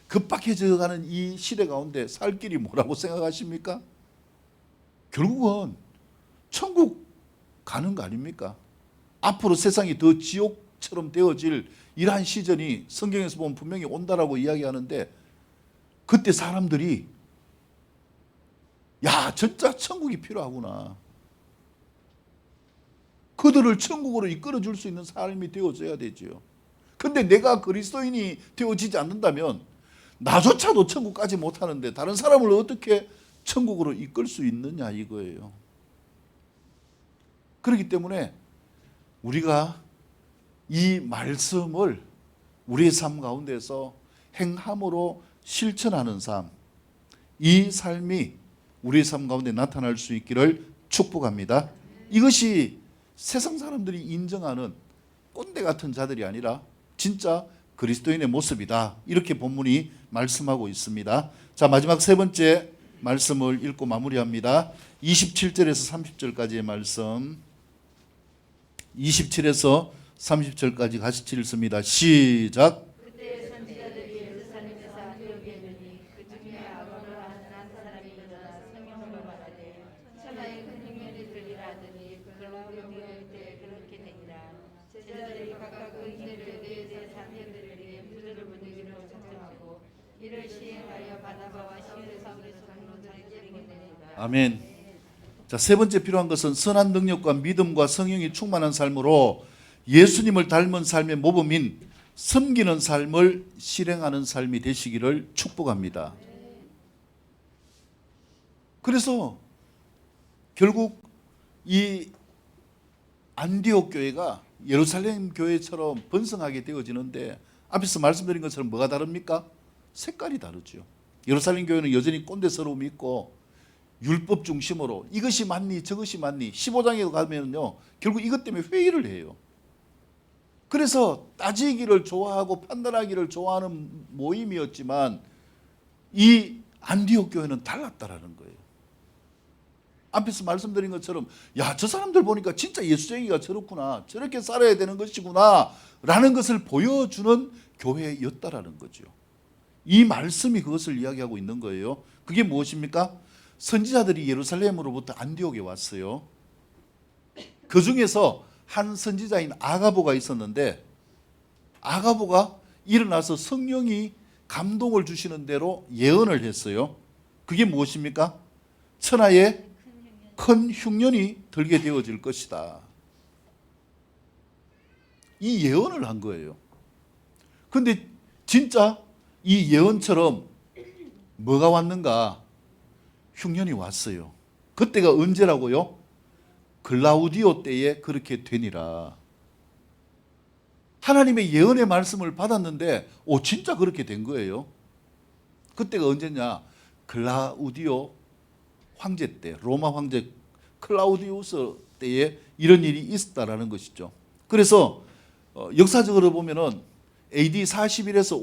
급박해져가는 이 시대 가운데 살 길이 뭐라고 생각하십니까? 결국은 천국 가는 거 아닙니까? 앞으로 세상이 더 지옥처럼 되어질 이러한 시즌이 성경에서 보면 분명히 온다라고 이야기하는데, 그때 사람들이 야, 진짜 천국이 필요하구나. 그들을 천국으로 이끌어줄 수 있는 삶이 되어져야 되지요. 근데 내가 그리스도인이 되어지지 않는다면 나조차도 천국 가지 못하는데 다른 사람을 어떻게 천국으로 이끌 수 있느냐 이거예요. 그렇기 때문에 우리가 이 말씀을 우리의 삶 가운데서 행함으로 실천하는 삶, 이 삶이 우리의 삶 가운데 나타날 수 있기를 축복합니다. 이것이 세상 사람들이 인정하는 꼰대 같은 자들이 아니라 진짜 그리스도인의 모습이다. 이렇게 본문이 말씀하고 있습니다. 자, 마지막 세 번째 말씀을 읽고 마무리합니다. 27절에서 30절까지의 말씀. 27에서 30절까지 같이 읽습니다. 시작. 그때 선지자들이 예루살렘에서 안디옥에 이르니 그 중에 아론을 아는 한 사람이 일어나 성령으로 말하되 천하의 큰 흉년이 들리라 하더니 글라우디오 교회 때 그렇게 되니라. 제자들이 각각 의인들을 내세 사람들에게 무죄를 보내기로 작정하고 이를 시행하여 바나바와 시므를 사울의 손으로 저희에게 보내니라. 아멘. 자, 세 번째 필요한 것은 선한 능력과 믿음과 성령이 충만한 삶으로 예수님을 닮은 삶의 모범인 섬기는 삶을 실행하는 삶이 되시기를 축복합니다. 그래서 결국 이 안디옥 교회가 예루살렘 교회처럼 번성하게 되어지는데, 앞에서 말씀드린 것처럼 뭐가 다릅니까? 색깔이 다르죠. 예루살렘 교회는 여전히 꼰대스러움이 있고 율법 중심으로 이것이 맞니 저것이 맞니 15장에 가면요 결국 이것 때문에 회의를 해요. 그래서 따지기를 좋아하고 판단하기를 좋아하는 모임이었지만 이 안디옥 교회는 달랐다라는 거예요. 앞에서 말씀드린 것처럼 야, 저 사람들 보니까 진짜 예수쟁이가 저렇구나, 저렇게 살아야 되는 것이구나 라는 것을 보여주는 교회였다라는 거죠. 이 말씀이 그것을 이야기하고 있는 거예요. 그게 무엇입니까? 선지자들이 예루살렘으로부터 안디옥에 왔어요. 그 중에서 한 선지자인 아가보가 있었는데, 아가보가 일어나서 성령이 감동을 주시는 대로 예언을 했어요. 그게 무엇입니까? 천하에 큰 흉년이 들게 되어질 것이다. 이 예언을 한 거예요. 근데 진짜 이 예언처럼 뭐가 왔는가? 흉년이 왔어요. 그때가 언제라고요? 글라우디오 때에 그렇게 되니라. 하나님의 예언의 말씀을 받았는데 진짜 그렇게 된 거예요. 그때가 언제냐? 글라우디오 황제 때, 로마 황제 클라우디우스 때에 이런 일이 있었다라는 것이죠. 그래서 역사적으로 보면은 AD 41에서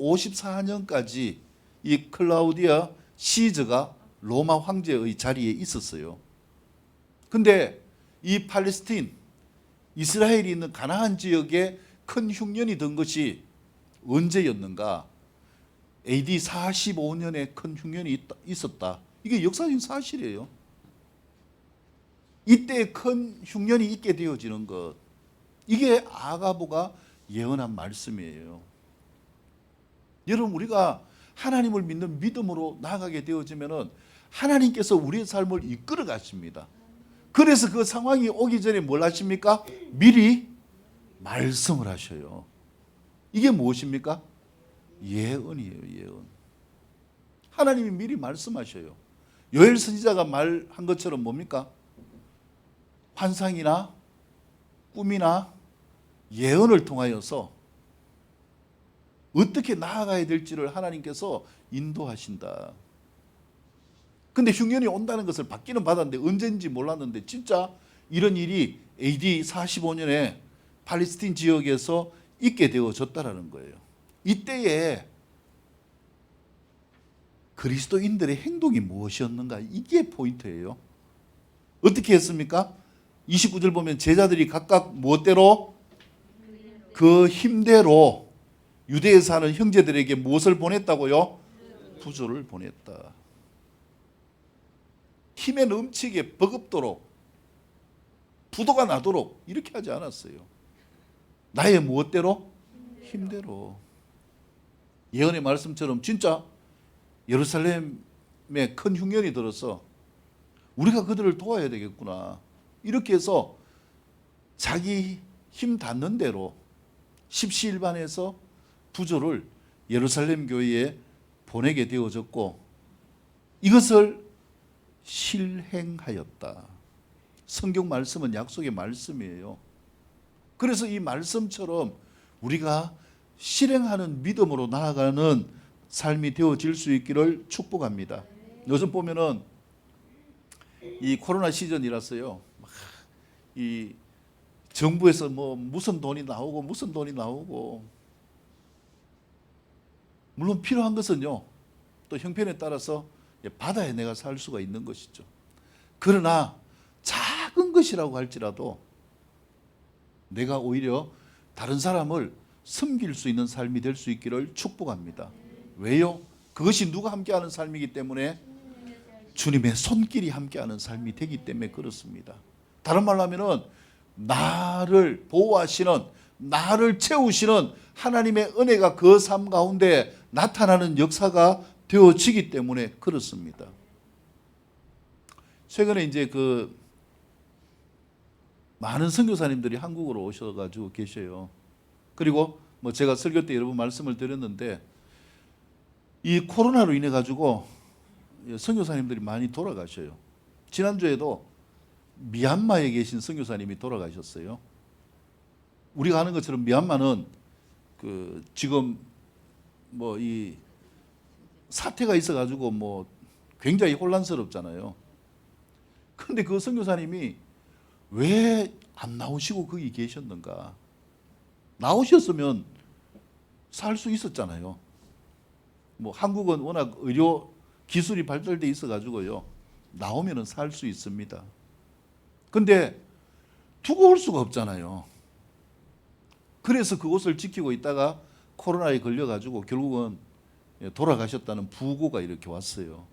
54년까지 이 클라우디아 시저가 로마 황제의 자리에 있었어요. 근데 이 팔레스틴, 이스라엘이 있는 가나안 지역에 큰 흉년이 든 것이 언제였는가? AD 45년에 큰 흉년이 있었다. 이게 역사적인 사실이에요. 이때 큰 흉년이 있게 되어지는 것, 이게 아가보가 예언한 말씀이에요. 여러분, 우리가 하나님을 믿는 믿음으로 나아가게 되어지면은 하나님께서 우리의 삶을 이끌어 가십니다. 그래서 그 상황이 오기 전에 뭘 하십니까? 미리 말씀을 하셔요. 이게 무엇입니까? 예언이에요, 예언. 하나님이 미리 말씀하셔요. 요엘 선지자가 말한 것처럼 뭡니까? 환상이나 꿈이나 예언을 통하여서 어떻게 나아가야 될지를 하나님께서 인도하신다. 근데 흉년이 온다는 것을 받기는 받았는데 언제인지 몰랐는데 진짜 이런 일이 AD 45년에 팔레스틴 지역에서 있게 되어졌다라는 거예요. 이때에 그리스도인들의 행동이 무엇이었는가? 이게 포인트예요. 어떻게 했습니까? 29절 보면 제자들이 각각 무엇대로? 그 힘대로 유대에 사는 형제들에게 무엇을 보냈다고요? 부조를 보냈다. 힘에 넘치게 버겁도록 부도가 나도록 이렇게 하지 않았어요. 나의 무엇대로? 힘대로. 예언의 말씀처럼 진짜 예루살렘에 큰 흉년이 들어서 우리가 그들을 도와야 되겠구나. 이렇게 해서 자기 힘 닿는 대로 십시일반해서 부조를 예루살렘 교회에 보내게 되어졌고 이것을 실행하였다. 성경 말씀은 약속의 말씀이에요. 그래서 이 말씀처럼 우리가 실행하는 믿음으로 나아가는 삶이 되어질 수 있기를 축복합니다. 요즘 보면은 이 코로나 시즌이라서요. 이 정부에서 뭐 무슨 돈이 나오고 물론 필요한 것은요. 또 형편에 따라서 받아야 내가 살 수가 있는 것이죠. 그러나 작은 것이라고 할지라도 내가 오히려 다른 사람을 섬길 수 있는 삶이 될 수 있기를 축복합니다. 왜요? 그것이 누가 함께하는 삶이기 때문에 주님의 손길이 함께하는 삶이 되기 때문에 그렇습니다. 다른 말로 하면은 나를 보호하시는, 나를 채우시는 하나님의 은혜가 그 삶 가운데 나타나는 역사가 되어지기 때문에 그렇습니다. 최근에 이제 그 많은 선교사님들이 한국으로 오셔가지고 계셔요. 그리고 뭐 제가 설교 때 여러 번 말씀을 드렸는데 이 코로나로 인해 가지고 선교사님들이 많이 돌아가셔요. 지난주에도 미얀마에 계신 선교사님이 돌아가셨어요. 우리가 아는 것처럼 미얀마는 그 지금 뭐 이 사태가 있어가지고 뭐 굉장히 혼란스럽잖아요. 그런데 그 선교사님이 왜 안 나오시고 거기 계셨는가? 나오셨으면 살 수 있었잖아요. 뭐 한국은 워낙 의료 기술이 발달돼 있어가지고요. 나오면은 살 수 있습니다. 근데 두고 올 수가 없잖아요. 그래서 그곳을 지키고 있다가 코로나에 걸려가지고 결국은 돌아가셨다는 부고가 이렇게 왔어요.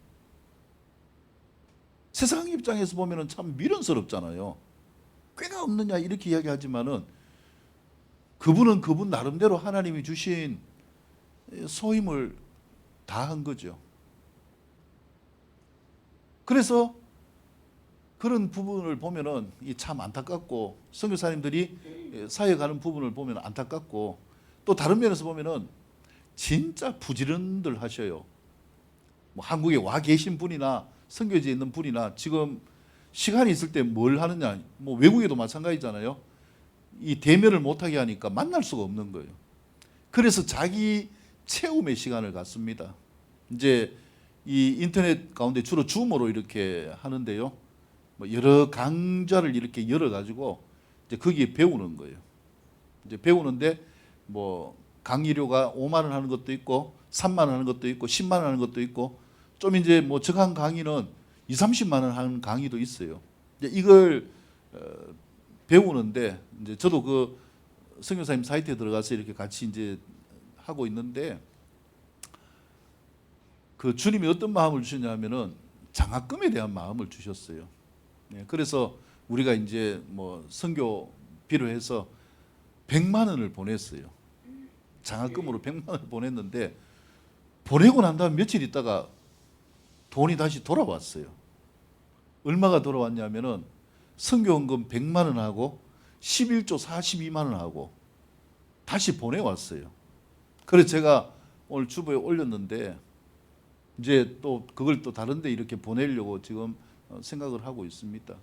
세상 입장에서 보면은 참 미련스럽잖아요. 꾀가 없느냐 이렇게 이야기하지만은 그분은 그분 나름대로 하나님이 주신 소임을 다한 거죠. 그래서 그런 부분을 보면은 참 안타깝고 선교사님들이 사역하는 부분을 보면 안타깝고 또 다른 면에서 보면은 진짜 부지런들 하셔요. 뭐 한국에 와 계신 분이나 선교지에 있는 분이나 지금 시간이 있을 때 뭘 하느냐, 뭐 외국에도 마찬가지잖아요. 이 대면을 못하게 하니까 만날 수가 없는 거예요. 그래서 자기 체험의 시간을 갖습니다. 이제 이 인터넷 가운데 주로 줌으로 이렇게 하는데요. 뭐 여러 강좌를 이렇게 열어가지고 이제 거기에 배우는 거예요. 이제 배우는데 뭐 강의료가 5만 원 하는 것도 있고 3만 원 하는 것도 있고 10만 원 하는 것도 있고 좀 이제 뭐 적한 강의는 2, 30만 원 하는 강의도 있어요. 이제 이걸 배우는데 이제 저도 그 선교사님 사이트에 들어가서 이렇게 같이 이제 하고 있는데 그 주님이 어떤 마음을 주셨냐면은 장학금에 대한 마음을 주셨어요. 그래서 우리가 이제 뭐 선교비로 해서 100만 원을 보냈어요. 장학금으로 100만 원을 보냈는데 보내고 난 다음 며칠 있다가 돈이 다시 돌아왔어요. 얼마가 돌아왔냐면은 선교원금 100만 원하고 11조 42만 원하고 다시 보내왔어요. 그래서 제가 오늘 주보에 올렸는데 이제 또 그걸 또 다른 데 이렇게 보내려고 지금 생각을 하고 있습니다.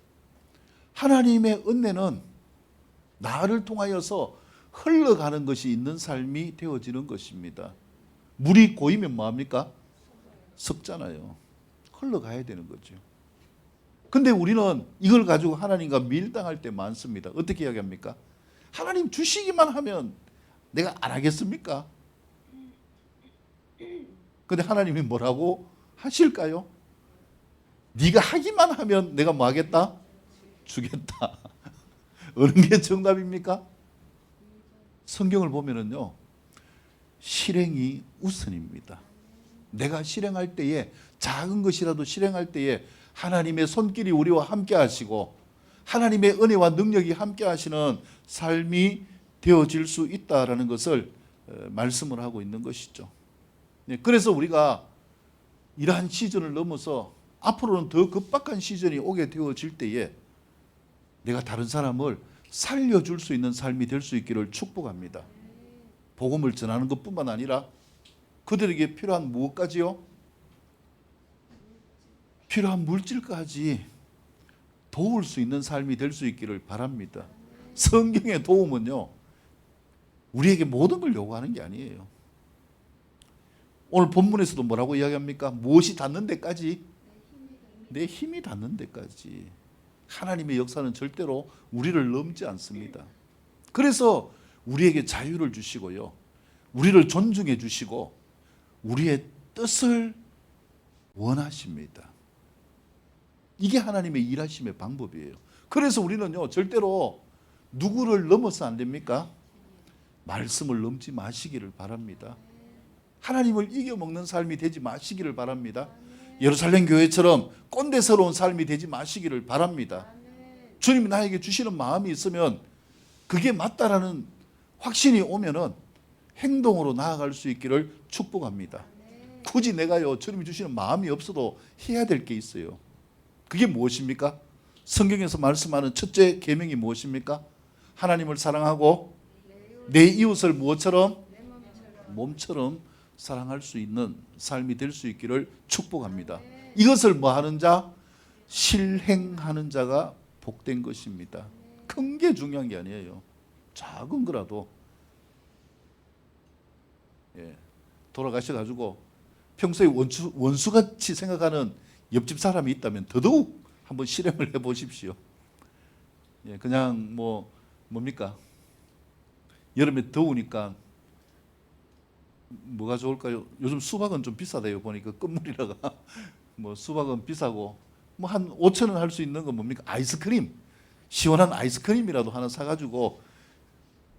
하나님의 은혜는 나를 통하여서 흘러가는 것이 있는 삶이 되어지는 것입니다. 물이 고이면 뭐합니까? 썩잖아요. 흘러가야 되는 거죠. 근데 우리는 이걸 가지고 하나님과 밀당할 때 많습니다. 어떻게 이야기합니까? 하나님 주시기만 하면 내가 안 하겠습니까? 근데 하나님이 뭐라고 하실까요? 네가 하기만 하면 내가 뭐 하겠다? 주겠다. 어느 게 정답입니까? 성경을 보면은요, 실행이 우선입니다. 내가 실행할 때에 작은 것이라도 실행할 때에 하나님의 손길이 우리와 함께 하시고 하나님의 은혜와 능력이 함께 하시는 삶이 되어질 수 있다라는 것을 말씀을 하고 있는 것이죠. 그래서 우리가 이러한 시즌을 넘어서 앞으로는 더 급박한 시즌이 오게 되어질 때에 내가 다른 사람을 살려줄 수 있는 삶이 될 수 있기를 축복합니다. 복음을 전하는 것뿐만 아니라 그들에게 필요한 무엇까지요? 필요한 물질까지 도울 수 있는 삶이 될 수 있기를 바랍니다. 성경의 도움은요, 우리에게 모든 걸 요구하는 게 아니에요. 오늘 본문에서도 뭐라고 이야기합니까? 무엇이 닿는 데까지? 내 힘이 닿는 데까지. 하나님의 역사는 절대로 우리를 넘지 않습니다. 그래서 우리에게 자유를 주시고요, 우리를 존중해 주시고 우리의 뜻을 원하십니다. 이게 하나님의 일하심의 방법이에요. 그래서 우리는요, 절대로 누구를 넘어서 안 됩니까? 말씀을 넘지 마시기를 바랍니다. 하나님을 이겨먹는 삶이 되지 마시기를 바랍니다. 예루살렘 교회처럼 꼰대스러운 삶이 되지 마시기를 바랍니다. 주님이 나에게 주시는 마음이 있으면 그게 맞다라는 확신이 오면은 행동으로 나아갈 수 있기를 축복합니다. 굳이 내가요, 주님이 주시는 마음이 없어도 해야 될 게 있어요. 그게 무엇입니까? 성경에서 말씀하는 첫째 계명이 무엇입니까? 하나님을 사랑하고 내 이웃을 무엇처럼? 몸처럼 사랑할 수 있는 삶이 될 수 있기를 축복합니다. 이것을 뭐 하는 자? 실행하는 자가 복된 것입니다. 큰 게 중요한 게 아니에요. 작은 거라도 돌아가셔가지고 평소에 원수같이 생각하는 옆집 사람이 있다면 더더욱 한번 실행을 해보십시오. 그냥 뭡니까? 여름에 더우니까 뭐가 좋을까요? 요즘 수박은 좀 비싸대요. 보니까 끝물이라가 수박은 비싸고 한 5천 원 할 수 있는 건 뭡니까? 아이스크림. 시원한 아이스크림이라도 하나 사가지고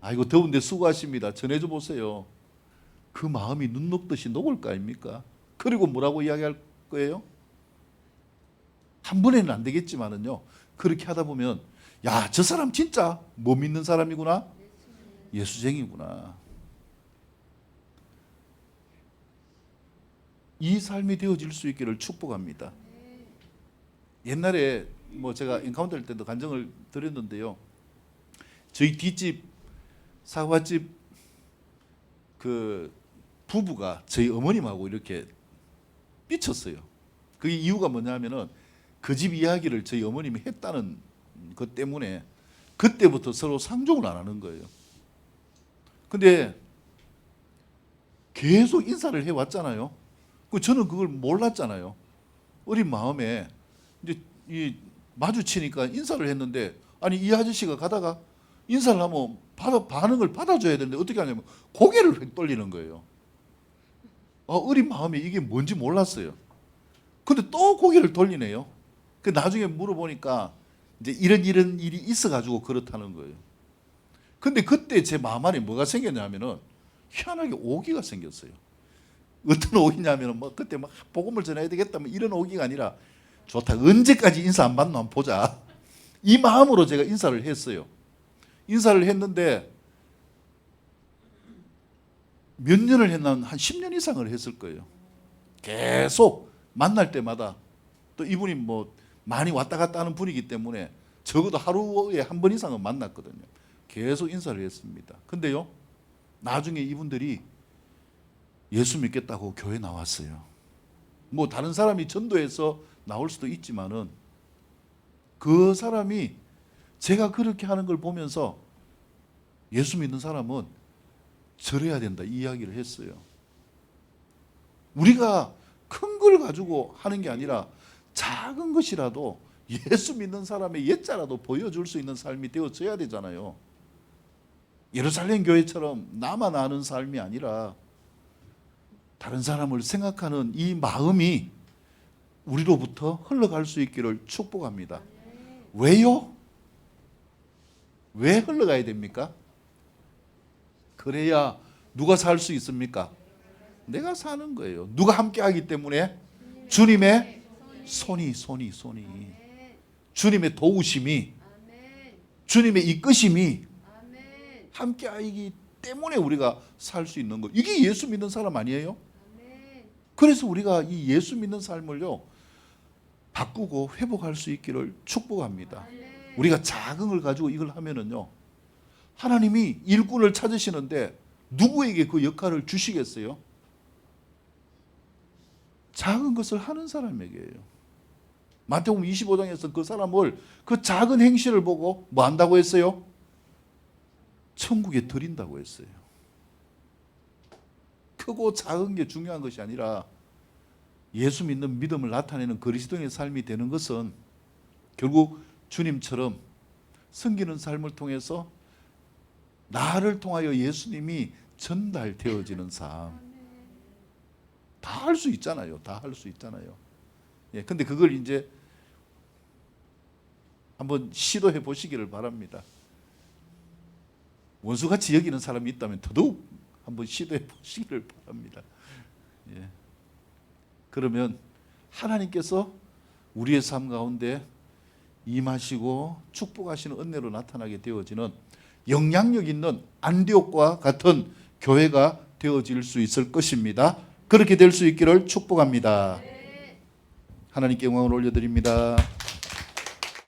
아이고 더운데 수고하십니다. 전해줘 보세요. 그 마음이 눈 녹듯이 녹을 거 아닙니까? 그리고 뭐라고 이야기할 거예요? 한 번에는 안 되겠지만은요, 그렇게 하다 보면 야, 저 사람 진짜 못 믿는 사람이구나, 예수쟁이구나. 이 삶이 되어질 수 있기를 축복합니다. 옛날에 제가 엔카운터 할 때도 간증을 드렸는데요, 저희 뒷집 사과집 그 부부가 저희 어머님하고 이렇게 삐쳤어요. 그게 이유가 뭐냐면은 그 집 이야기를 저희 어머님이 했다는 것 때문에 그때부터 서로 상종을 안 하는 거예요. 근데 계속 인사를 해왔잖아요. 저는 그걸 몰랐잖아요. 어린 마음에 이제 마주치니까 인사를 했는데, 아니 이 아저씨가 가다가 인사를 하면 반응을 받아줘야 되는데 어떻게 하냐면 고개를 휙 돌리는 거예요. 어린 마음에 이게 뭔지 몰랐어요. 근데 또 고개를 돌리네요. 그 나중에 물어보니까 이제 이런 일이 있어가지고 그렇다는 거예요. 근데 그때 제 마음 안에 뭐가 생겼냐면은 희한하게 오기가 생겼어요. 어떤 오기냐면은 뭐 그때 막 복음을 전해야 되겠다 뭐 이런 오기가 아니라 좋다. 언제까지 인사 안 받나 한번 보자. 이 마음으로 제가 인사를 했어요. 인사를 했는데 몇 년을 했나 한 10년 이상을 했을 거예요. 계속 만날 때마다 또 이분이 뭐 많이 왔다 갔다 하는 분이기 때문에 적어도 하루에 한 번 이상은 만났거든요. 계속 인사를 했습니다. 근데요, 나중에 이분들이 예수 믿겠다고 교회 나왔어요. 뭐 다른 사람이 전도해서 나올 수도 있지만은 그 사람이 제가 그렇게 하는 걸 보면서 예수 믿는 사람은 절해야 된다 이 이야기를 했어요. 우리가 큰 걸 가지고 하는 게 아니라 작은 것이라도 예수 믿는 사람의 옛자라도 보여줄 수 있는 삶이 되어져야 되잖아요. 예루살렘 교회처럼 나만 아는 삶이 아니라 다른 사람을 생각하는 이 마음이 우리로부터 흘러갈 수 있기를 축복합니다. 왜요? 왜 흘러가야 됩니까? 그래야 누가 살 수 있습니까? 내가 사는 거예요. 누가 함께 하기 때문에 주님의 손이 주님의 도우심이 주님의 이끄심이 함께 하기 때문에 우리가 살 수 있는 거. 이게 예수 믿는 사람 아니에요? 그래서 우리가 이 예수 믿는 삶을요 바꾸고 회복할 수 있기를 축복합니다. 우리가 작은 걸 가지고 이걸 하면은요 하나님이 일꾼을 찾으시는데 누구에게 그 역할을 주시겠어요? 작은 것을 하는 사람에게요. 마태복음 25장에서 그 사람을 그 작은 행실을 보고 뭐 한다고 했어요? 천국에 드린다고 했어요. 크고 작은 게 중요한 것이 아니라 예수 믿는 믿음을 나타내는 그리스도인의 삶이 되는 것은 결국 주님처럼 섬기는 삶을 통해서 나를 통하여 예수님이 전달되어지는 삶. 다 할 수 있잖아요. 다 할 수 있잖아요. 예, 근데 그걸 이제 한번 시도해 보시기를 바랍니다. 원수같이 여기는 사람이 있다면 더더욱 한번 시도해 보시기를 바랍니다. 예. 그러면 하나님께서 우리의 삶 가운데 임하시고 축복하시는 은혜로 나타나게 되어지는 영향력 있는 안디옥과 같은 교회가 되어질 수 있을 것입니다. 그렇게 될 수 있기를 축복합니다. 하나님께 영광을 올려드립니다.